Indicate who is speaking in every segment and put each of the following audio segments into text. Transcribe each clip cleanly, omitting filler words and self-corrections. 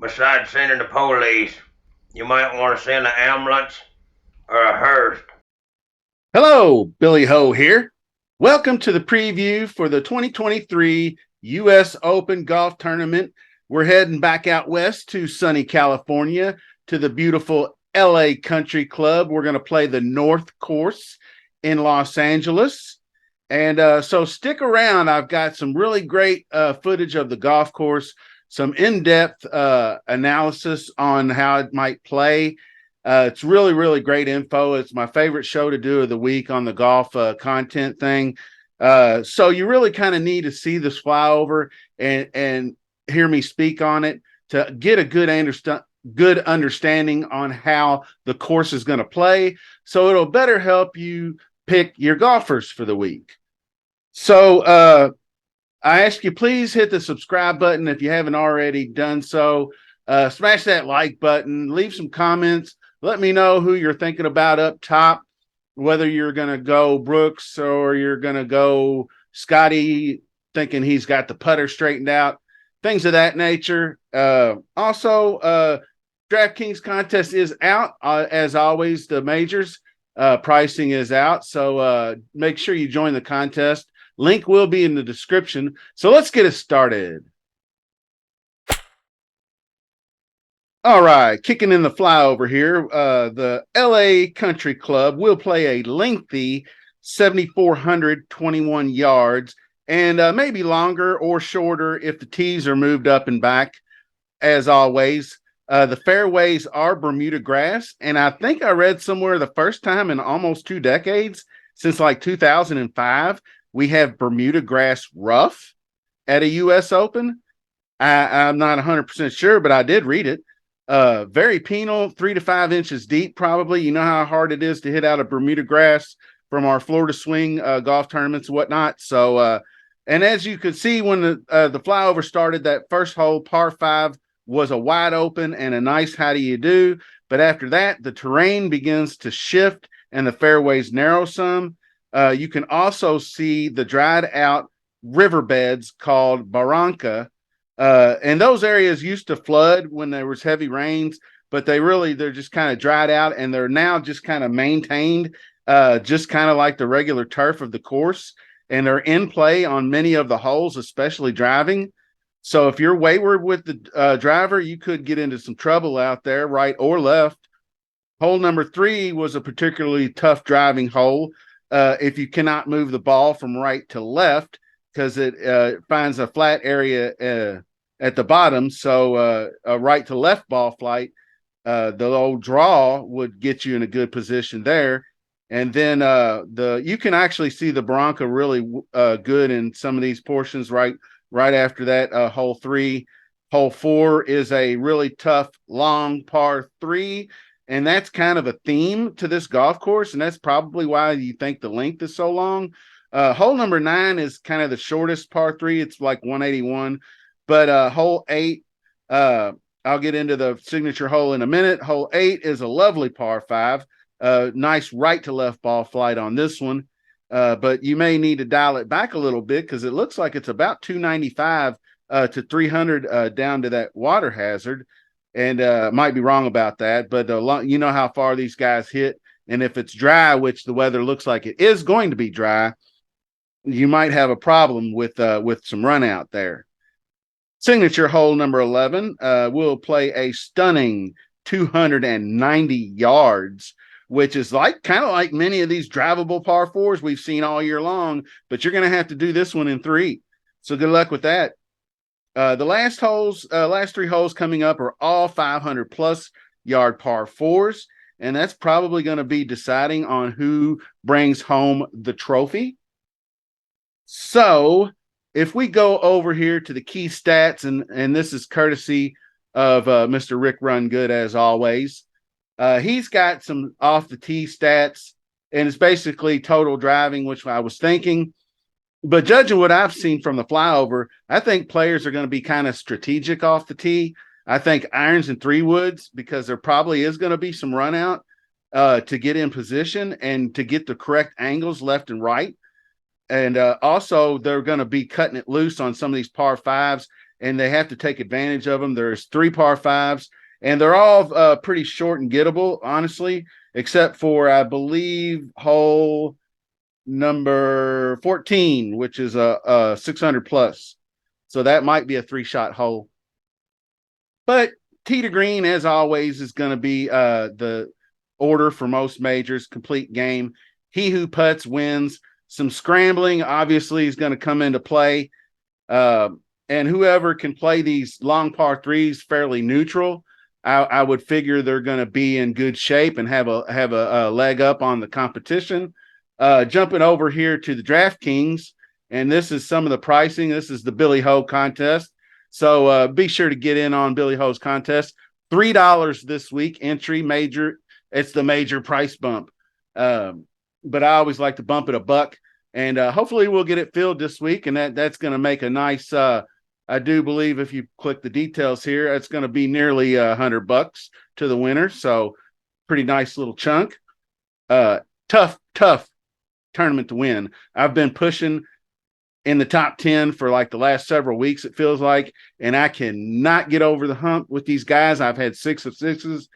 Speaker 1: Besides sending the police, you might want to send an ambulance or a hearse.
Speaker 2: Hello, Billy Ho here. Welcome to the preview for the 2023 U.S. Open Golf Tournament. We're heading back out west to sunny California to the beautiful LA Country Club. We're going to play the North Course in Los Angeles. So stick around. I've got some really great footage of the golf course, some in depth analysis on how it might play. It's really, really great info. It's my favorite show to do of the week on the golf content thing. So you really kind of need to see this flyover and hear me speak on it to get a good understanding on how the course is going to play. So it'll better help you pick your golfers for the week. So I ask you, please hit the subscribe button if you haven't already done so. Smash that like button, leave some comments. Let me know who you're thinking about up top, whether you're going to go Brooks or you're going to go Scotty, thinking he's got the putter straightened out, things of that nature. Also, DraftKings contest is out. As always, the majors pricing is out. So make sure you join the contest. Link will be in the description. So let's get it started. All right, kicking in the flyover here. The LA Country Club will play a lengthy 7,421 yards and maybe longer or shorter if the tees are moved up and back, as always. The fairways are Bermuda grass, and I think I read somewhere the first time in almost 2 decades, since like 2005, we have Bermuda grass rough at a U.S. Open. I'm not 100% sure, but I did read it. Very penal, 3 to 5 inches deep, probably. You know how hard it is to hit out of Bermuda grass from our Florida swing golf tournaments and whatnot. And as you could see when the flyover started, that first hole, par five, was a wide open and a nice how do you do. But after that, the terrain begins to shift and the fairways narrow some. You can also see the dried out riverbeds called barranca, and those areas used to flood when there was heavy rains, but they're just kind of dried out and they're now just kind of maintained, just kind of like the regular turf of the course. And they're in play on many of the holes, especially driving. So if you're wayward with the driver, you could get into some trouble out there, right or left. Hole number three was a particularly tough driving hole. If you cannot move the ball from right to left, because it finds a flat area at the bottom. So a right to left ball flight, the old draw would get you in a good position there. And then you can actually see the Bronca really good in some of these portions right after that. Hole three, hole four is a really tough long par three. And that's kind of a theme to this golf course. And that's probably why you think the length is so long. Hole number nine is kind of the shortest par three. It's like 181. But hole eight, I'll get into the signature hole in a minute. Hole eight is a lovely par five. Nice right to left ball flight on this one. But you may need to dial it back a little bit because it looks like it's about 295 to 300 down to that water hazard. And might be wrong about that, but you know how far these guys hit. And if it's dry, which the weather looks like it is going to be dry, you might have a problem with some run out there. Signature hole number 11 will play a stunning 290 yards, which is like kind of like many of these drivable par fours we've seen all year long, but you're going to have to do this one in three. So good luck with that. The last three holes coming up are all 500 plus yard par fours, and that's probably going to be deciding on who brings home the trophy. So if we go over here to the key stats, and this is courtesy of Mr. Rick Rungood, as always, he's got some off the tee stats, and it's basically total driving, which I was thinking. But judging what I've seen from the flyover, I think players are going to be kind of strategic off the tee. I think irons and three woods, because there probably is going to be some run out to get in position and to get the correct angles left and right. And also, they're going to be cutting it loose on some of these par fives and they have to take advantage of them. There's 3 par 5s, and they're all pretty short and gettable, honestly, except for, I believe, hole number 14, which is a 600 plus. So that might be a 3-shot hole. But tee to green, as always, is going to be the order for most majors, complete game. He who putts wins. Some scrambling, obviously, is going to come into play. And whoever can play these long par 3s fairly neutral, I would figure they're going to be in good shape and have a leg up on the competition. Jumping over here to the DraftKings, and this is some of the pricing. This is the Billy Ho contest. So be sure to get in on Billy Ho's contest. $3 this week, entry major. It's the major price bump. But I always like to bump it $1. And hopefully we'll get it filled this week. And that's going to make a nice, I do believe if you click the details here, it's going to be nearly $100 to the winner. So pretty nice little chunk. Tough tournament to win. I've been pushing in the top 10 for like the last several weeks, it feels like, and I cannot get over the hump with these guys. I've had 6 of 6s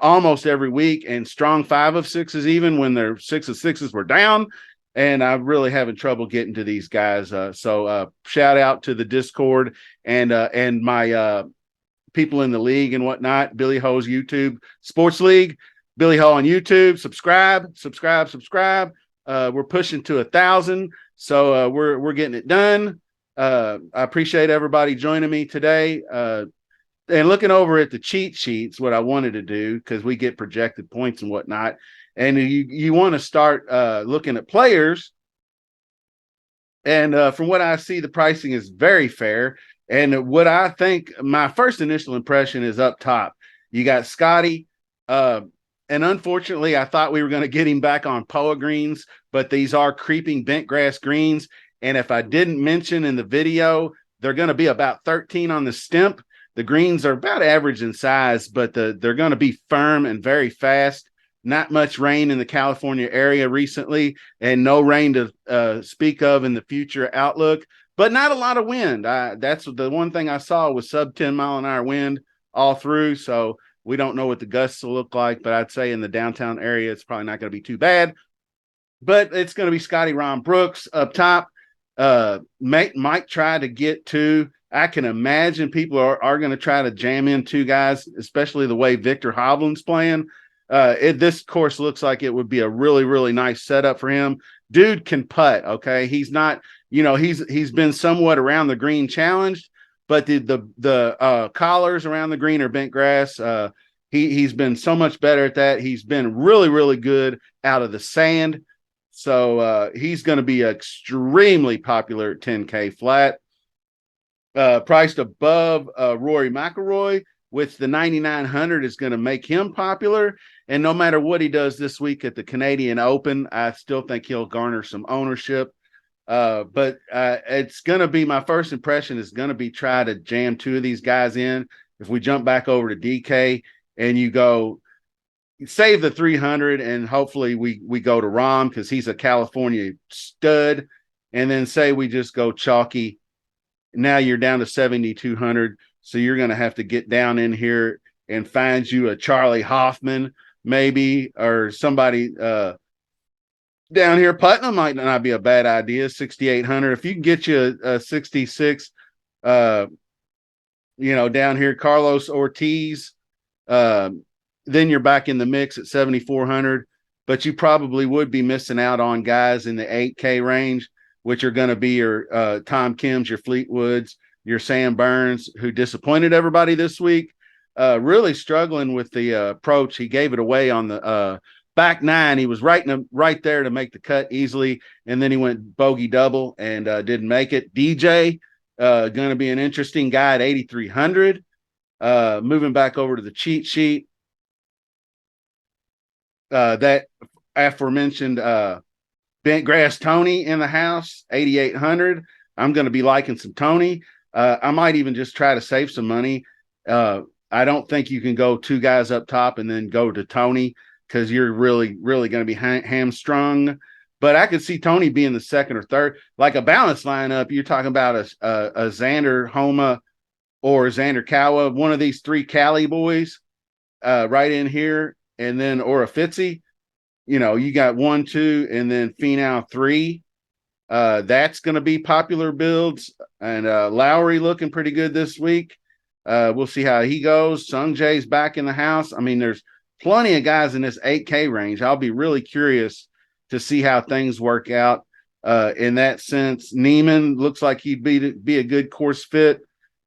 Speaker 2: almost every week, and strong 5 of 6s even when their 6 of 6s were down, and I'm really having trouble getting to these guys. So shout out to the Discord and my people in the league and whatnot. Billy Ho's YouTube Sports League, Billy Ho on YouTube. Subscribe. We're pushing to 1,000. So we're getting it done. I appreciate everybody joining me today. And looking over at the cheat sheets, what I wanted to do, because we get projected points and whatnot. And you want to start looking at players. And from what I see, the pricing is very fair. And what I think, my first initial impression is up top. You got Scotty. And unfortunately, I thought we were going to get him back on POA greens, but these are creeping bent grass greens. And if I didn't mention in the video, they're going to be about 13 on the stimp. The greens are about average in size, but they're going to be firm and very fast. Not much rain in the California area recently, and no rain to speak of in the future outlook, but not a lot of wind. That's the one thing I saw was sub 10 mile an hour wind all through. So we don't know what the gusts will look like, but I'd say in the downtown area, it's probably not going to be too bad. But it's going to be Scotty Ron Brooks up top. Might try to get 2. I can imagine people are going to try to jam in 2 guys, especially the way Victor Hovland's playing. This course looks like it would be a really, really nice setup for him. Dude can putt. Okay. He's not, he's been somewhat around the green challenged, but the collars around the green are bent grass. He's been so much better at that. He's been really, really good out of the sand. So he's going to be extremely popular at 10K flat. Priced above Rory McIlroy, which the 9,900 is going to make him popular. And no matter what he does this week at the Canadian Open, I still think he'll garner some ownership. But it's going to be, my first impression is going to be try to jam 2 of these guys in. If we jump back over to DK and you go save the 300, and hopefully we go to Rahm because he's a California stud, and then say we just go chalky. Now you're down to 7,200. So you're going to have to get down in here and find you a Charlie Hoffman, maybe, or somebody down here. Putnam might not be a bad idea. 6,800. If you can get you a 66, down here, Carlos Ortiz, then you're back in the mix at 7,400. But you probably would be missing out on guys in the 8K range, which are going to be your Tom Kims, your Fleetwoods, your Sam Burns, who disappointed everybody this week. Really struggling with the approach. He gave it away on the back 9. He was right there to make the cut easily, and then he went bogey double and didn't make it. DJ, going to be an interesting guy at 8,300. Moving back over to the cheat sheet. That aforementioned bent grass Tony in the house, 8,800. I'm going to be liking some Tony. I might even just try to save some money. I don't think you can go 2 guys up top and then go to Tony because you're really, really going to be hamstrung. But I could see Tony being the second or third, like a balanced lineup. You're talking about a Xander Homa or Xander Kawa, one of these three Cali boys, right in here, and then or a Fitzy. You got 1, 2, and then Finau 3. That's going to be popular builds, and Lowry looking pretty good this week. We'll see how he goes. Sung Jae's back in the house. I mean, there's plenty of guys in this 8K range. I'll be really curious to see how things work out in that sense. Neiman looks like he'd be a good course fit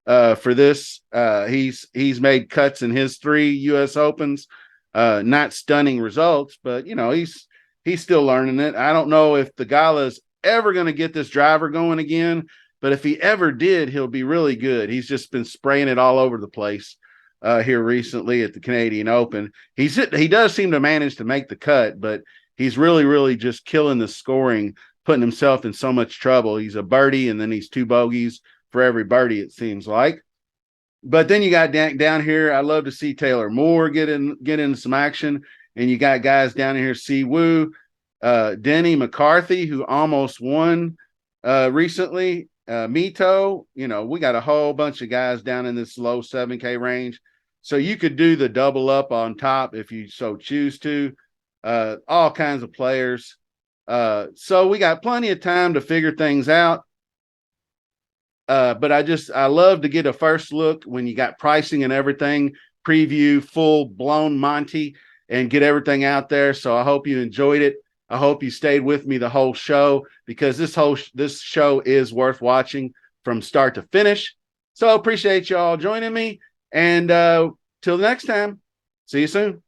Speaker 2: for this. He's made cuts in his 3 U.S. Opens. Not stunning results, but he's still learning it. I don't know if the Gala's ever going to get this driver going again, but if he ever did, he'll be really good. He's just been spraying it all over the place here recently at the Canadian Open. He does seem to manage to make the cut, but he's really, really just killing the scoring, putting himself in so much trouble. He's a birdie, and then he's 2 bogeys for every birdie, it seems like. But then you got down here, I love to see Taylor Moore get into some action. And you got guys down here, Si Woo, Denny McCarthy, who almost won recently. Mito, we got a whole bunch of guys down in this low 7K range. So you could do the double up on top if you so choose to. All kinds of players. So we got plenty of time to figure things out. But I love to get a first look when you got pricing and everything, preview full blown Monty, and get everything out there. So I hope you enjoyed it. I hope you stayed with me the whole show, because this show is worth watching from start to finish. So appreciate y'all joining me, and till next time, see you soon.